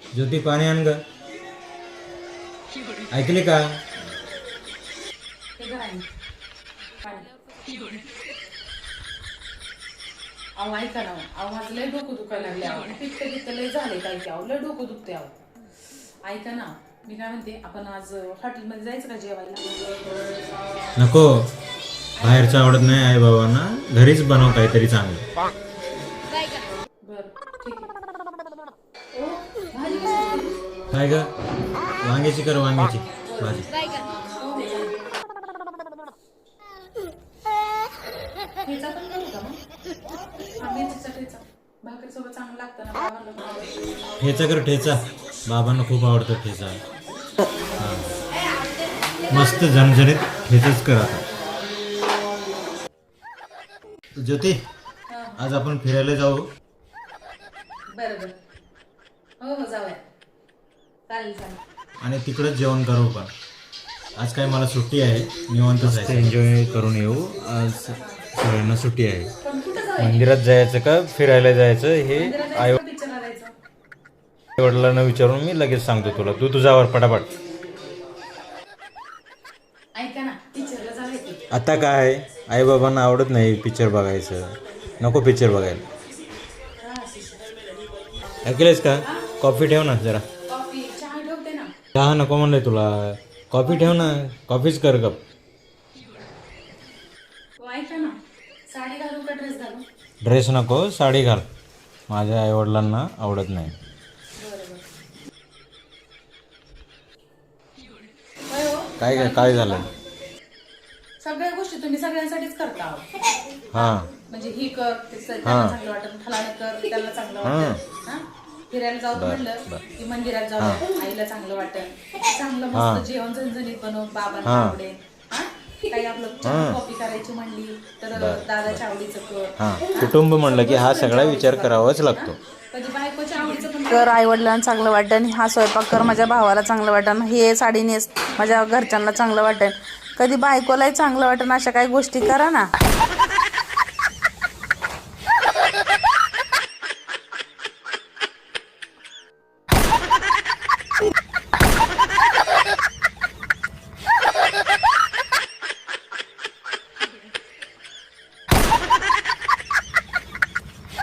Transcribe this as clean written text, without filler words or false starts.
ज्योती पाणी आण ग. ऐकली का? अहो ऐका ना, अहो माझं लय डोकं दुखायला लागले. अहो पित्त लय झाले काय की. अहो लय डोकं दुखते. अहो ऐका ना, मी काय म्हणते, आपण आज हॉटेलमध्ये जायचं का जेवायला? नको, बाहेरचं आवडत नाही आई बाबांना. घरीच बनव काहीतरी चांगलं. बरं ठीक आहे. ओ, भाजी कसली? काय ग? वांग्याची कर, वांग्याची भाजी. ठेचा पण करू का मग? मिरचीचा ठेचा भाकरीसोबत चांगलं लागतं ना बाबांना. ठेचा कर, ठेचा. बाबांना खूप आवडतं ठेचा. हा. मस्त झणझणीत ठेचाच कर आता. ज्योती, आज आपण फिरायला जाऊ. बरं बरं, हो हो जाऊया. चालेल चालेल. आणि तिकडंच जेवण करू पण. आज काय मला सुट्टी आहे, निवांतच आहे. एन्जॉय करून येऊ. आज सगळ्यांना सुट्टी आहे. पण कुठं जाऊया? मंदिरात जायचं का फिरायला जायचं हे आई पिक्चरला जायचं. वडिलांना विचारून मी लगेच सांगतो तुला. तू तुझ्यावर पटापट. ऐका ना, पिक्चरला जाऊया की. आता काय आई बाबांना आवडत नाही पिक्चर बघायचं. नको पिक्चर बघायला. ऐकलेस का? कॉफी ठेव ना जरा. कॉफी चहा ठेवते ना. चहा नको म्हणलंय तुला. कॉफी ठेव ना. कॉफीच कर गप. हो ऐका ना, साडी घालू का ड्रेस घालू? ड्रेस नको, साडी घाल. माझ्या आई वडिलांना आवडत नाही. बरं बरं. होय हो. काय झालं? सगळ्या गोष्टी तुम्ही सगळ्यांसाठीच करता आहो. हां म्हणजे ही कर, ते त्यांना चांगलं वाटत, फलाने कर, त्यांना चांगलं वाटत. हा? फिरायला जाऊ म्हणलं की मंदिरात जाऊ, आईला चांगलं वाटत. चांगलं मस्त जेवण झणझणीत बनव, बाबांना आवडेल. हा? काही आपलं कॉपी करायची म्हणली तर दादाच्या आवडीचं कर. हां, कुटुंब म्हणलं की हा सगळा विचार करावाच लागतो. कधी बायकोच्या आवडीचं पण कर, आई वडिलांना चांगलं वाटेल. हा स्वयंपाक कर, माझ्या भावाला चांगलं वाटेल. हे साडी नेस, माझ्या घरच्यांना चांगलं वाटेल. कधी बायकोलाही चांगलं वाटेल. अशा काही गोष्टी करा ना.